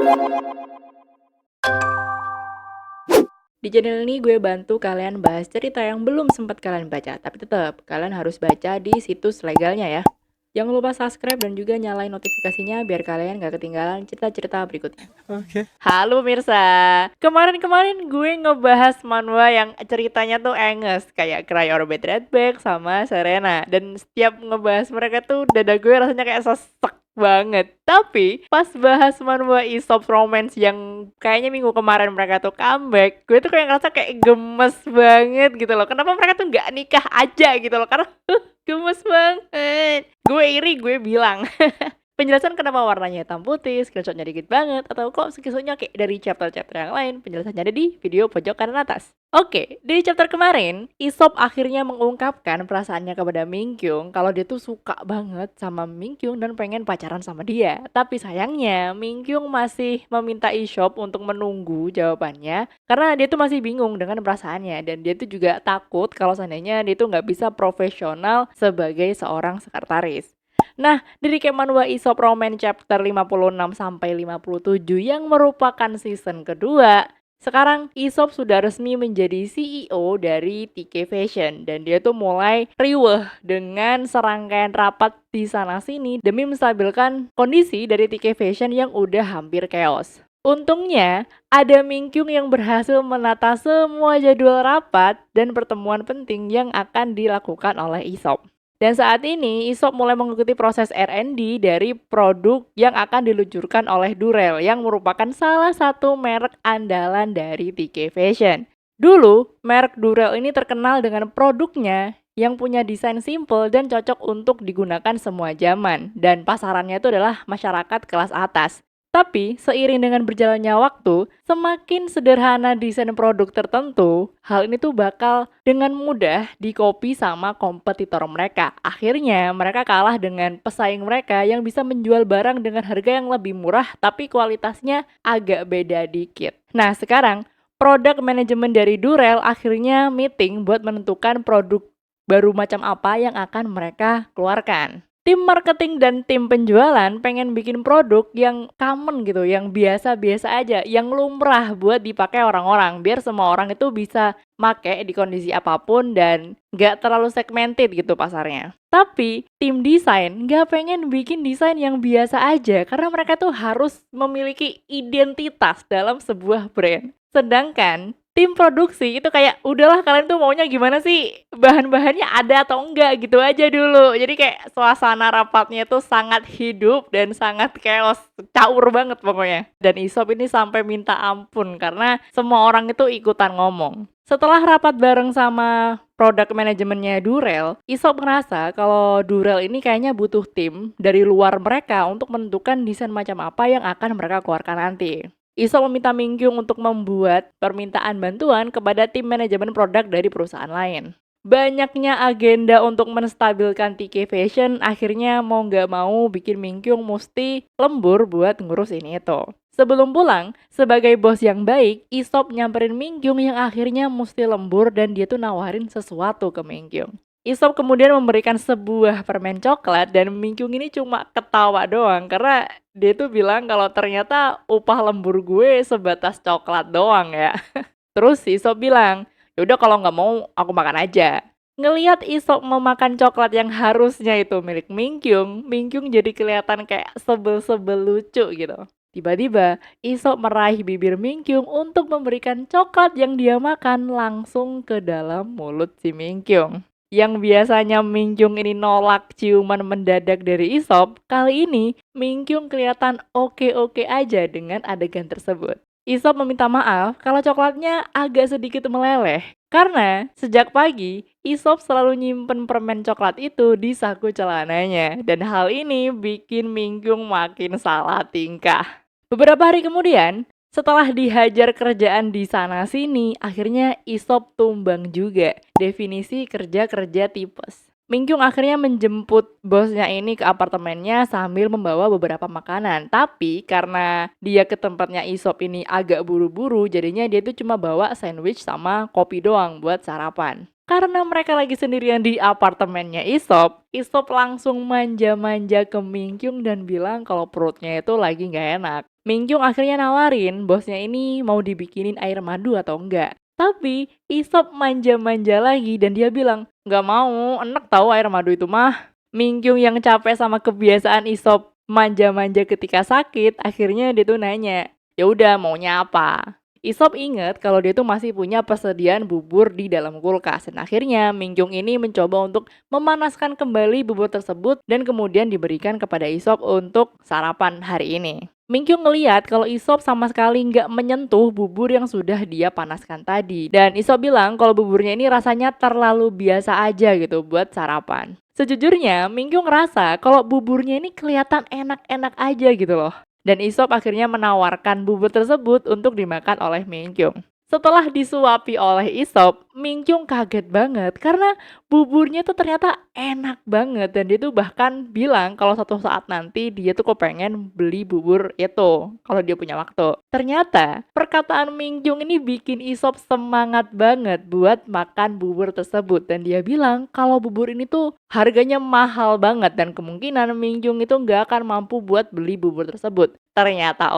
Di channel ini gue bantu kalian bahas cerita yang belum sempat kalian baca, tapi tetap kalian harus baca di situs legalnya ya. Jangan lupa subscribe dan juga nyalain notifikasinya biar kalian gak ketinggalan cerita-cerita berikutnya. Oke. Halo pemirsa, kemarin gue ngebahas manhwa yang ceritanya tuh enges kayak Cry or Bad Redback sama Serena. Dan setiap ngebahas mereka tuh dada gue rasanya kayak sesek banget. Tapi pas bahas manhwa Aesop Romance yang kayaknya minggu kemarin mereka tuh comeback, gue tuh kayak ngerasa kayak gemes banget gitu loh. Kenapa mereka tuh gak nikah aja gitu loh, karena gemes banget. Gue iri, gue bilang. Penjelasan kenapa warnanya hitam putih, screenshotnya dikit banget, atau kok screenshotnya kayak dari chapter-chapter yang lain, penjelasannya ada di video pojok kanan atas. Oke, di chapter kemarin, Aesop akhirnya mengungkapkan perasaannya kepada Minkyung kalau dia tuh suka banget sama Minkyung dan pengen pacaran sama dia. Tapi sayangnya, Minkyung masih meminta Aesop untuk menunggu jawabannya karena dia tuh masih bingung dengan perasaannya dan dia tuh juga takut kalau seandainya dia tuh nggak bisa profesional sebagai seorang sekretaris. Nah, di recap manhwa Aesop Romance chapter 56 sampai 57 yang merupakan season kedua, sekarang Aesop sudah resmi menjadi CEO dari TK Fashion dan dia tuh mulai riweh dengan serangkaian rapat di sana sini demi menstabilkan kondisi dari TK Fashion yang udah hampir chaos. Untungnya, ada Minkyung yang berhasil menata semua jadwal rapat dan pertemuan penting yang akan dilakukan oleh Aesop. Dan saat ini, Aesop mulai mengikuti proses R&D dari produk yang akan diluncurkan oleh Durell yang merupakan salah satu merek andalan dari TK Fashion. Dulu, merek Durell ini terkenal dengan produknya yang punya desain simple dan cocok untuk digunakan semua zaman. Dan pasarannya itu adalah masyarakat kelas atas. Tapi, seiring dengan berjalannya waktu, semakin sederhana desain produk tertentu, hal ini tuh bakal dengan mudah di-copy sama kompetitor mereka. Akhirnya, mereka kalah dengan pesaing mereka yang bisa menjual barang dengan harga yang lebih murah, tapi kualitasnya agak beda dikit. Nah, sekarang, produk manajemen dari Durell akhirnya meeting buat menentukan produk baru macam apa yang akan mereka keluarkan. Tim marketing dan tim penjualan pengen bikin produk yang common gitu, yang biasa-biasa aja, yang lumrah buat dipakai orang-orang, biar semua orang itu bisa make di kondisi apapun dan nggak terlalu segmented gitu pasarnya. Tapi tim desain nggak pengen bikin desain yang biasa aja, karena mereka tuh harus memiliki identitas dalam sebuah brand. Sedangkan tim produksi itu kayak udahlah kalian tuh maunya gimana sih, bahan-bahannya ada atau enggak gitu aja dulu. Jadi kayak suasana rapatnya tuh sangat hidup dan sangat chaos, caur banget pokoknya. Dan Aesop ini sampai minta ampun karena semua orang itu ikutan ngomong. Setelah rapat bareng sama produk manajemennya Durell, Aesop ngerasa kalau Durell ini kayaknya butuh tim dari luar mereka untuk menentukan desain macam apa yang akan mereka keluarkan nanti. Aesop meminta Minkyung untuk membuat permintaan bantuan kepada tim manajemen produk dari perusahaan lain. Banyaknya agenda untuk menstabilkan TK Fashion akhirnya mau nggak mau bikin Minkyung mesti lembur buat ngurus ini itu. Sebelum pulang, sebagai bos yang baik, Aesop nyamperin Minkyung yang akhirnya mesti lembur dan dia tuh nawarin sesuatu ke Minkyung. Aesop kemudian memberikan sebuah permen coklat dan Minkyung ini cuma ketawa doang karena dia tuh bilang kalau ternyata upah lembur gue sebatas coklat doang ya. Terus si Aesop bilang, yaudah kalau nggak mau aku makan aja. Ngelihat Aesop memakan coklat yang harusnya itu milik Minkyung, Minkyung jadi kelihatan kayak sebel-sebel lucu gitu. Tiba-tiba, Aesop meraih bibir Minkyung untuk memberikan coklat yang dia makan langsung ke dalam mulut si Minkyung. Yang biasanya Minkyung ini nolak ciuman mendadak dari Aesop, kali ini Minkyung kelihatan oke-oke aja dengan adegan tersebut. Aesop meminta maaf kalau coklatnya agak sedikit meleleh. Karena sejak pagi, Aesop selalu nyimpen permen coklat itu di saku celananya. Dan hal ini bikin Minkyung makin salah tingkah. Beberapa hari kemudian, setelah dihajar kerjaan di sana-sini, akhirnya Aesop tumbang juga definisi kerja-kerja tipes. Minkyung akhirnya menjemput bosnya ini ke apartemennya sambil membawa beberapa makanan. Tapi karena dia ke tempatnya Aesop ini agak buru-buru, jadinya dia tuh cuma bawa sandwich sama kopi doang buat sarapan. Karena mereka lagi sendirian di apartemennya Isop, Isop langsung manja-manja ke Minkyung dan bilang kalau perutnya itu lagi nggak enak. Minkyung akhirnya nawarin bosnya ini mau dibikinin air madu atau enggak. Tapi Isop manja-manja lagi dan dia bilang, nggak mau, enak tahu air madu itu mah. Minkyung yang capek sama kebiasaan Isop manja-manja ketika sakit, akhirnya dia tuh nanya, ya udah maunya apa? Isop ingat kalau dia tuh masih punya persediaan bubur di dalam kulkas. Dan akhirnya Minkyung ini mencoba untuk memanaskan kembali bubur tersebut dan kemudian diberikan kepada Isop untuk sarapan hari ini. Minkyung ngeliat kalau Isop sama sekali nggak menyentuh bubur yang sudah dia panaskan tadi. Dan Isop bilang kalau buburnya ini rasanya terlalu biasa aja gitu buat sarapan. Sejujurnya, Minkyung ngerasa kalau buburnya ini kelihatan enak-enak aja gitu loh. Dan Isop akhirnya menawarkan bubur tersebut untuk dimakan oleh Minkyung. Setelah disuapi oleh Isop, Minkyung kaget banget karena buburnya tuh ternyata enak banget dan dia tuh bahkan bilang kalau suatu saat nanti dia tuh kepengen beli bubur itu kalau dia punya waktu. Ternyata perkataan Minkyung ini bikin Isop semangat banget buat makan bubur tersebut dan dia bilang kalau bubur ini tuh harganya mahal banget dan kemungkinan Minkyung itu nggak akan mampu buat beli bubur tersebut. Ternyata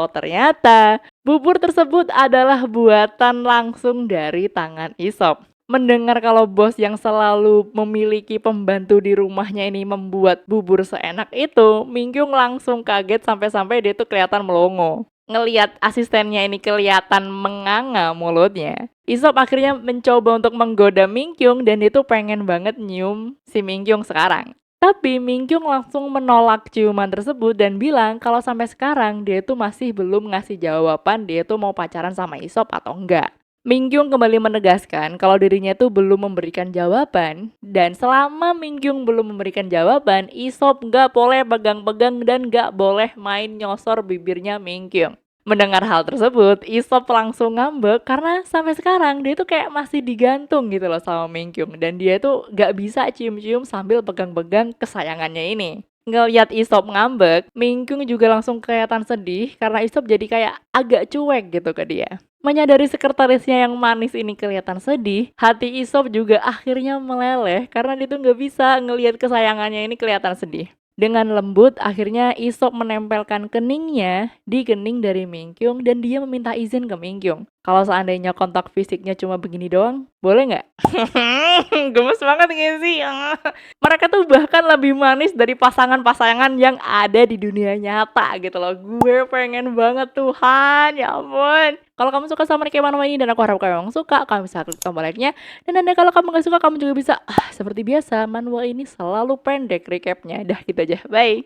bubur tersebut adalah buatan langsung dari tangan Isop. Mendengar kalau bos yang selalu memiliki pembantu di rumahnya ini membuat bubur seenak itu, Minkyung langsung kaget sampai-sampai dia tuh kelihatan melongo. Ngeliat asistennya ini kelihatan menganga mulutnya, Isop akhirnya mencoba untuk menggoda Minkyung dan dia tuh pengen banget nyium si Minkyung sekarang. Tapi Minkyung langsung menolak ciuman tersebut dan bilang kalau sampai sekarang dia tuh masih belum ngasih jawaban dia tuh mau pacaran sama Isop atau enggak. Minkyung kembali menegaskan kalau dirinya tuh belum memberikan jawaban dan selama Minkyung belum memberikan jawaban, Isop nggak boleh pegang-pegang dan nggak boleh main nyosor bibirnya Minkyung. Mendengar hal tersebut, Isop langsung ngambek karena sampai sekarang dia tuh kayak masih digantung gitu loh sama Minkyung dan dia tuh gak bisa cium-cium sambil pegang-pegang kesayangannya ini. Ngeliat Isop ngambek, Minkyung juga langsung kelihatan sedih karena Isop jadi kayak agak cuek gitu ke dia. Menyadari sekretarisnya yang manis ini kelihatan sedih, hati Isop juga akhirnya meleleh karena dia tuh gak bisa ngelihat kesayangannya ini kelihatan sedih. Dengan lembut, akhirnya Isop menempelkan keningnya di kening dari Minkyung dan dia meminta izin ke Minkyung. Kalau seandainya kontak fisiknya cuma begini doang, boleh nggak? Gemes banget gak sih? Mereka tuh bahkan lebih manis dari pasangan-pasangan yang ada di dunia nyata gitu loh. Gue pengen banget Tuhan, ya ampun. Kalau kamu suka sama Ricky Manwa ini dan aku harap kamu suka, kamu bisa klik tombol like-nya. Dan kalau kamu gak suka, kamu juga bisa, seperti biasa, Manwa ini selalu pendek recapnya. Dah gitu aja, bye.